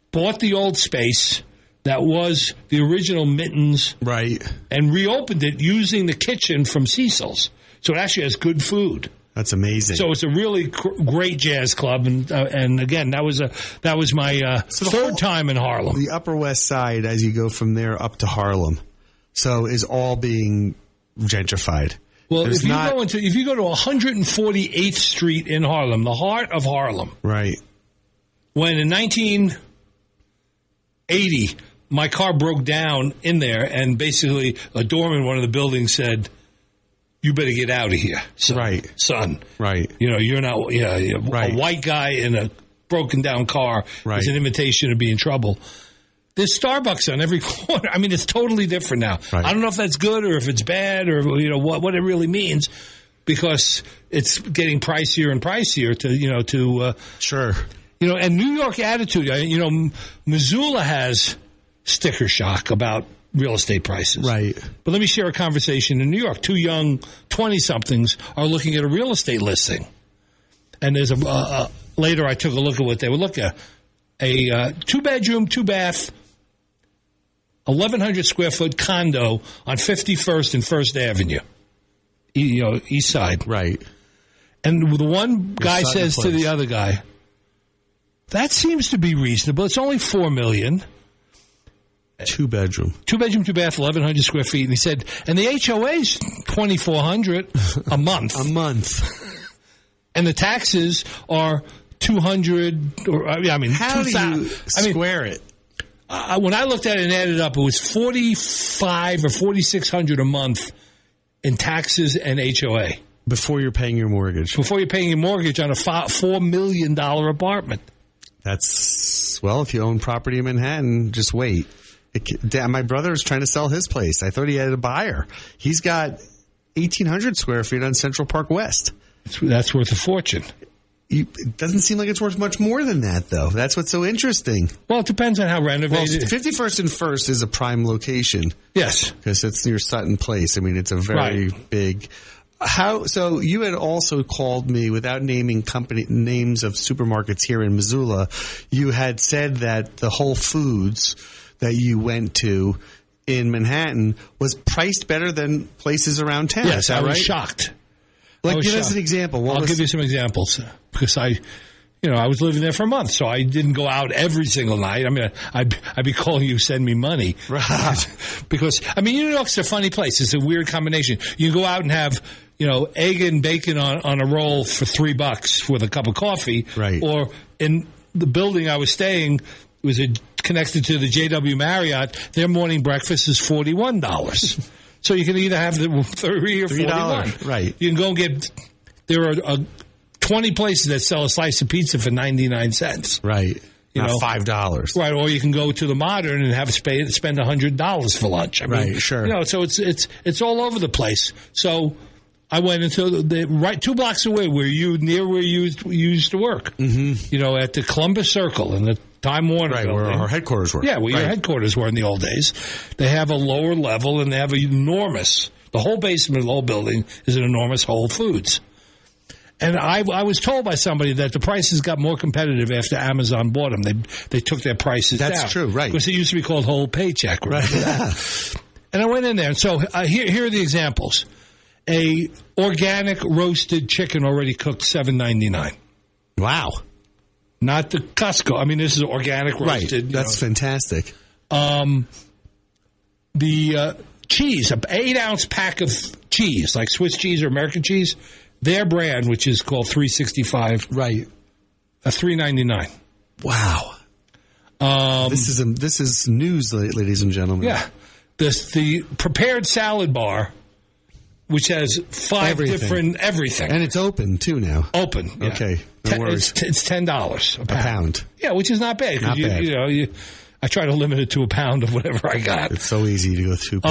S2: bought the old space that was the original Mittens,
S1: right,
S2: and reopened it using the kitchen from Cecil's. So it actually has good food.
S1: That's amazing.
S2: So it's a really great jazz club, and again, that was my third time in Harlem.
S1: The Upper West Side, as you go from there up to Harlem, is all being gentrified.
S2: Well, if you go to 148th Street in Harlem, the heart of Harlem,
S1: right,
S2: when in 1980, my car broke down in there, and basically a doorman in one of the buildings said, "You better get out of here, son."
S1: Right.
S2: Son.
S1: Right.
S2: You're not. Yeah.
S1: Right.
S2: A white guy in a broken down car is an invitation to be in trouble. There's Starbucks on every corner. I mean, it's totally different now. Right. I don't know if that's good or if it's bad or what it really means, because it's getting pricier and pricier to
S1: sure.
S2: And New York attitude, Missoula has sticker shock about real estate prices.
S1: Right.
S2: But let me share a conversation in New York. 2 young 20-somethings are looking at a real estate listing. And there's later I took a look at what they would look at. A 2-bedroom, 2-bath, 1,100 square foot condo on 51st and 1st Avenue, East Side.
S1: Right.
S2: And the one guy says to the other guy, "That seems to be reasonable. It's only $4 million.
S1: 2-bedroom.
S2: 2-bedroom, 2-bath, 1,100 square feet." And he said, and the HOA's $2,400 a month.
S1: A month.
S2: And the taxes are $200.
S1: How do you square it?
S2: When I looked at it and added up, it was $4,500 or $4,600 a month in taxes and HOA.
S1: Before you're paying your mortgage.
S2: Before you're paying your mortgage on a $4 million apartment.
S1: That's, well, if you own property in Manhattan, just wait. My brother was trying to sell his place. I thought he had a buyer. He's got 1,800 square feet on Central Park West.
S2: That's worth a fortune.
S1: It doesn't seem like it's worth much more than that, though. That's what's so interesting.
S2: Well, it depends on how renovated.
S1: Well, 51st and 1st is a prime location.
S2: Yes.
S1: Because it's near Sutton Place. I mean, it's a very big... So you had also called me without naming company names of supermarkets here in Missoula. You had said that the Whole Foods that you went to in Manhattan was priced better than places around town.
S2: Yes,
S1: is that
S2: I was
S1: right?
S2: shocked.
S1: Like, give us an example.
S2: I'll give you some examples because I was living there for a month, so I didn't go out every single night. I mean, I'd be calling you, send me money.
S1: Right.
S2: Because, New York's a funny place. It's a weird combination. You can go out and have, egg and bacon on a roll for $3 with a cup of coffee.
S1: Right.
S2: Or in the building I was staying, was connected to the JW Marriott, their morning breakfast is $41. So you can either have the $30 or $41.
S1: Right.
S2: You can go and get, there are 20 places that sell a slice of pizza for 99 cents.
S1: Right. Not $5.
S2: Right. Or you can go to the Modern and have spend $100 for lunch.
S1: Sure.
S2: So it's all over the place. So I went into right 2 blocks away where you used to work. Mm-hmm. At the Columbus Circle in the Time Warner building.
S1: Where our headquarters were.
S2: Yeah, where your headquarters were in the old days. They have a lower level and they have the whole basement of the whole building is an enormous Whole Foods. And I was told by somebody that the prices got more competitive after Amazon bought them. They took their prices down.
S1: That's true, right.
S2: Because it used to be called Whole Paycheck.
S1: Right.
S2: And I went in there. And so here are the examples. A organic roasted chicken already cooked, $7.99.
S1: Wow.
S2: Not the Costco. This is organic roasted.
S1: Right. That's fantastic.
S2: The cheese, an 8-ounce pack of cheese, like Swiss cheese or American cheese, their brand, which is called 365.
S1: Right.
S2: $3.99.
S1: Wow. This is news, ladies and gentlemen.
S2: Yeah. The prepared salad bar, which has 5 different everything.
S1: And it's open, too, now.
S2: Open. Yeah.
S1: Okay. No worries.
S2: It's $10 a pound. Yeah,
S1: which
S2: is not bad.
S1: Not bad.
S2: I try to limit it to a pound of whatever I got.
S1: It's so easy to go through.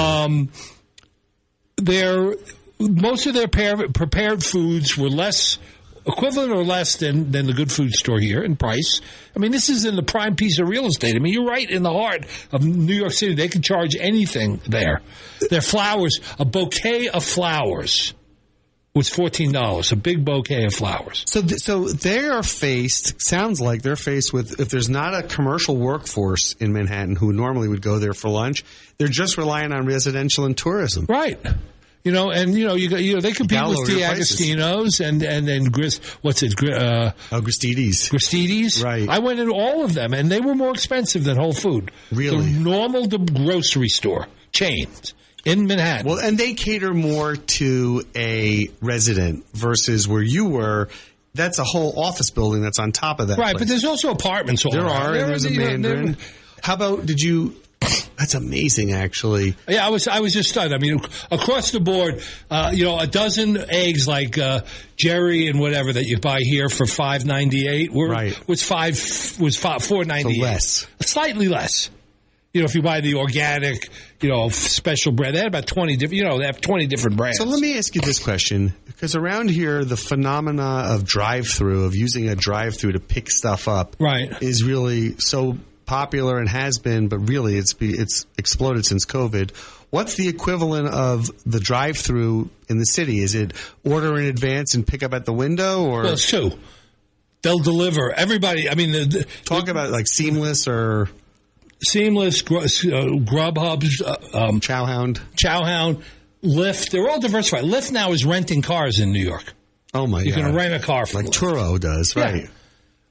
S2: Most of their prepared foods were equivalent or less than the good food store here in price. This is in the prime piece of real estate. You're right in the heart of New York City. They can charge anything there. Their flowers, a bouquet of flowers was $14, a big bouquet of flowers.
S1: So sounds like they're faced with, if there's not a commercial workforce in Manhattan who normally would go there for lunch, they're just relying on residential and tourism.
S2: Right. They compete with D'Agostino's and then
S1: Gristedes.
S2: Gristedes.
S1: Right.
S2: I went into all of them, and they were more expensive than Whole Food.
S1: Really?
S2: The normal grocery store chains in Manhattan.
S1: Well, and they cater more to a resident versus where you were. That's a whole office building that's on top of that.
S2: Right,
S1: place.
S2: But there's also apartments all around.
S1: There's a Mandarin. How about, that's amazing, actually.
S2: Yeah, I was just stunned. Across the board, a dozen eggs like Jerry and whatever that you buy here for $5.98 was $4.98.
S1: So less,
S2: slightly less. If you buy the organic, special bread, they had about 20 different. They have 20 different brands.
S1: So let me ask you this question, because around here, the phenomena of drive-through, of using a drive-through to pick stuff up, is really so popular and has been, but really it's exploded since COVID. What's the equivalent of the drive-through in the city? Is it order in advance and pick up at the window, or?
S2: Well, it's 2. They'll deliver. Everybody.
S1: Talk about like Seamless or
S2: Grubhub's, Chowhound, Lyft. They're all diversified. Lyft now is renting cars in New York.
S1: Oh my God!
S2: You can rent a car from
S1: like
S2: Lyft.
S1: Turo does, right?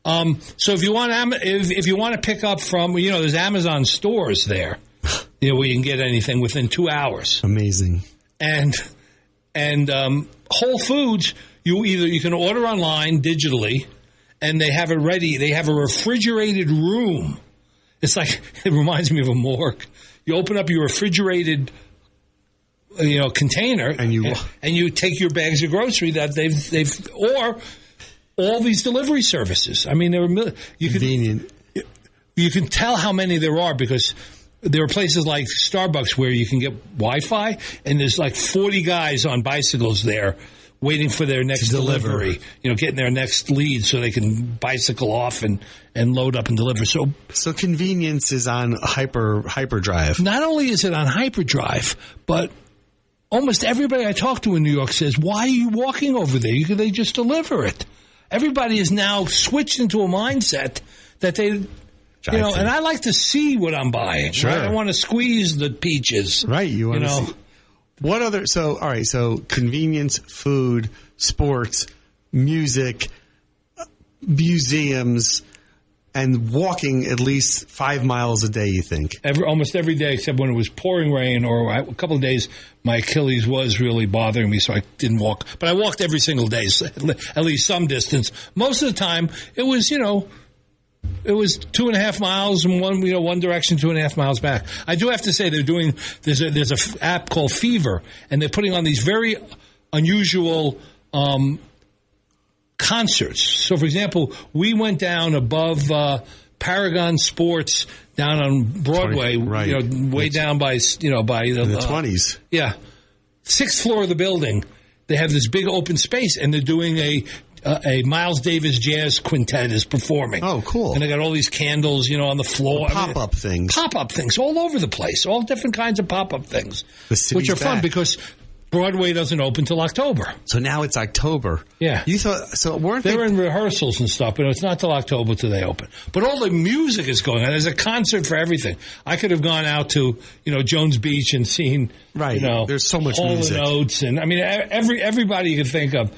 S2: Yeah. So if you want to pick up from, there's Amazon stores there, where you can get anything within 2 hours.
S1: Amazing.
S2: And And Whole Foods, you can order online digitally, and they have it ready. They have a refrigerated room. It reminds me of a morgue. You open up your refrigerated container, and you take your bags of grocery that they've or all these delivery services. I mean,
S1: convenient.
S2: You can tell how many there are because there are places like Starbucks where you can get Wi-Fi, and there's like 40 guys on bicycles there waiting for their next delivery, getting their next lead so they can bicycle off and load up and deliver. So
S1: convenience is on hyperdrive.
S2: Not only is it on hyperdrive, but almost everybody I talk to in New York says, why are you walking over there? They just deliver it. Everybody is now switched into a mindset that they... and I like to see what I'm buying.
S1: Sure.
S2: Right? I want to squeeze the peaches.
S1: Right. You want to see. What other... So, all right. So, convenience, food, sports, music, museums, and walking at least 5 miles a day, you think?
S2: Almost every day, except when it was pouring rain, or a couple of days my Achilles was really bothering me, so I didn't walk. But I walked every single day, so at least some distance. Most of the time, it was, it was 2.5 miles in one direction, 2.5 miles back. I do have to say there's a app called Fever, and they're putting on these very unusual concerts. So, for example, we went down above Paragon Sports down on Broadway, way down by the
S1: 20s.
S2: Yeah, 6th floor of the building. They have this big open space, and they're doing a Miles Davis Jazz Quintet is performing.
S1: Oh, cool.
S2: And they got all these candles, on the floor.
S1: Pop-up things.
S2: Pop-up things all over the place. All different kinds of pop-up things. Which are fun because Broadway doesn't open till October.
S1: So now it's October.
S2: Yeah.
S1: You thought, so weren't
S2: they were in rehearsals and stuff, but it's not till October till they open. But all the music is going on. There's a concert for everything. I could have gone out to, Jones Beach and seen,
S1: right. There's so much
S2: Hall
S1: music.
S2: & Oates, and I mean, everybody you can think of,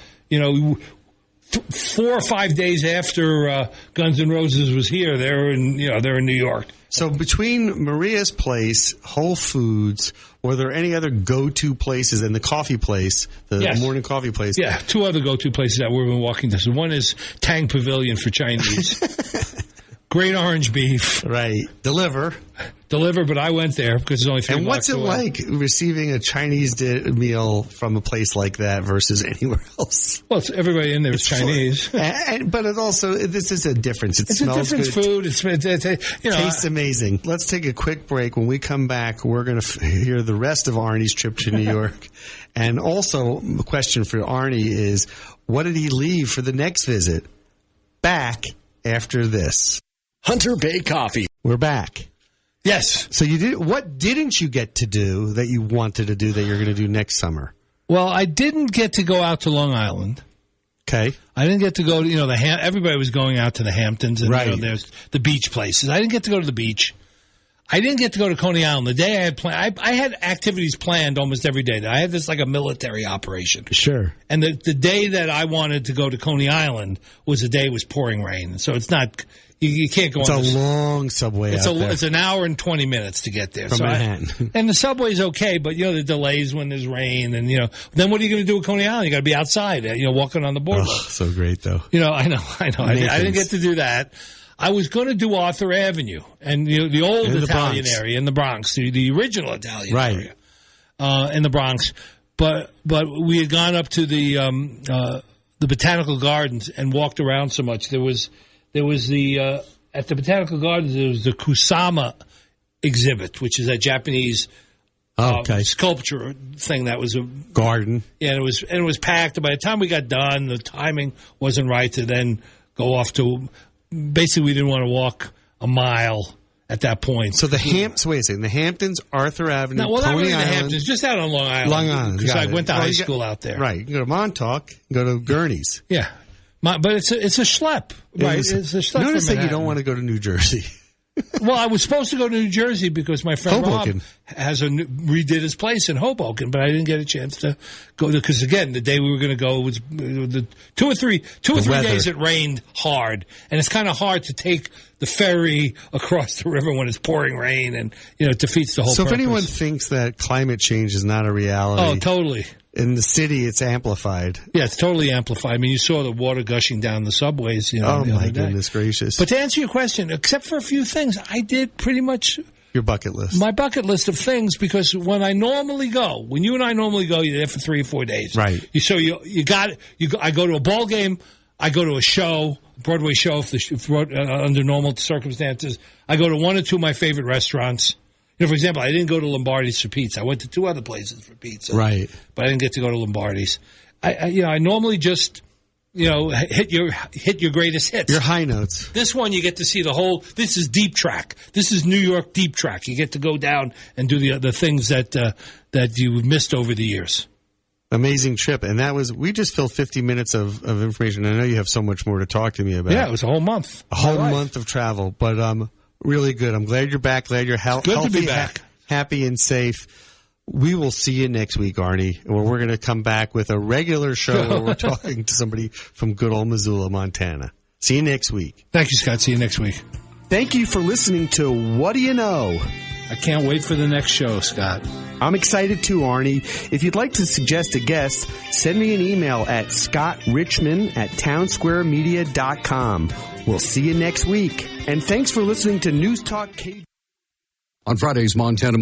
S2: 4 or 5 days after Guns N' Roses was here, they're in New York.
S1: So between Maria's place, Whole Foods, were there any other go-to places, and the coffee place, the morning coffee place?
S2: Yeah, 2 other go-to places that we've been walking to. One is Tang Pavilion for Chinese. Great orange beef.
S1: Right. Deliver,
S2: but I went there because it's only 3 blocks away.
S1: And what's it like receiving a Chinese meal from a place like that versus anywhere else?
S2: Well, everybody in there is Chinese.
S1: But it also, this is a difference. It smells
S2: good. It's a different food.
S1: Tastes amazing. Let's take a quick break. When we come back, we're going to hear the rest of Arnie's trip to New York. And also, the question for Arnie is, what did he leave for the next visit? Back after this.
S3: Hunter Bay Coffee.
S1: We're back.
S2: Yes.
S1: So what didn't you get to do that you wanted to do that you're going to do next summer?
S2: Well, I didn't get to go out to Long Island.
S1: Okay.
S2: I didn't get to go to, everybody was going out to the Hamptons and there's the beach places. I didn't get to go to the beach. I didn't get to go to Coney Island. The day I had planned, I had activities planned almost every day. I had this like a military operation.
S1: Sure.
S2: And the day that I wanted to go to Coney Island was the day it was pouring rain. So it's not... You can't go
S1: on.
S2: It's
S1: a long subway out there.
S2: It's an hour and 20 minutes to get there.
S1: From Manhattan.
S2: And the subway's okay, but, the delays when there's rain and, then what are you going to do at Coney Island? You got to be outside, walking on the boardwalk.
S1: Oh, so great, though.
S2: I know. I didn't get to do that. I was going to do Arthur Avenue and, the old Italian area in the Bronx, the original Italian area in the Bronx. But we had gone up to the Botanical Gardens and walked around so much. There was the at the Botanical Gardens. There was the Kusama exhibit, which is a Japanese sculpture thing that was a
S1: garden.
S2: Yeah, and it was packed. By the time we got done, the timing wasn't right to then go off to. Basically, we didn't want to walk a mile at that point.
S1: So wait a second. The Hamptons, Arthur Avenue,
S2: Coney
S1: Island.
S2: The Hamptons, just out on Long Island.
S1: Long Island,
S2: because I went to high school out there.
S1: Right. You can go to Montauk. You can go to Gurney's.
S2: Yeah. But it's a schlep, right? It's a schlep.
S1: Notice that you don't want to go to New Jersey.
S2: Well, I was supposed to go to New Jersey because my friend Rob redid his place in Hoboken, but I didn't get a chance to go there because, again, the day we were going to go was the two or three days it rained hard, and it's kind of hard to take the ferry across the river when it's pouring rain, and it defeats the whole purpose.
S1: So if anyone thinks that climate change is not a reality,
S2: oh, totally.
S1: In the city, it's amplified.
S2: Yeah, it's totally amplified. I mean, you saw the water gushing down the subways.
S1: Oh my goodness gracious!
S2: But to answer your question, except for a few things, I did pretty much.
S1: Your bucket list.
S2: My bucket list of things, because when you and I normally go, you're there for 3 or 4 days.
S1: Right.
S2: I go to a ball game, I go to a show, Broadway show under normal circumstances. I go to 1 or 2 of my favorite restaurants. For example, I didn't go to Lombardi's for pizza. I went to 2 other places for pizza.
S1: Right.
S2: But I didn't get to go to Lombardi's. I normally just hit your greatest hits.
S1: Your high notes.
S2: This one you get to see the whole. This is deep track. This is New York deep track. You get to go down and do the things that you missed over the years.
S1: Amazing trip, and we just filled 50 minutes of information. I know you have so much more to talk to me about.
S2: Yeah, it was a whole month.
S1: A whole month of travel, but really good. I'm glad you're back. Glad you're healthy.
S2: Good to be back.
S1: Happy and safe. We will see you next week, Arnie, where we're going to come back with a regular show where we're talking to somebody from good old Missoula, Montana. See you next week.
S2: Thank you, Scott. See you next week.
S1: Thank you for listening to What Do You Know?
S2: I can't wait for the next show, Scott.
S1: I'm excited too, Arnie. If you'd like to suggest a guest, send me an email at scottrichman@townsquaremedia.com. We'll see you next week. And thanks for listening to Newstalk KGVO.
S3: On Friday's Montana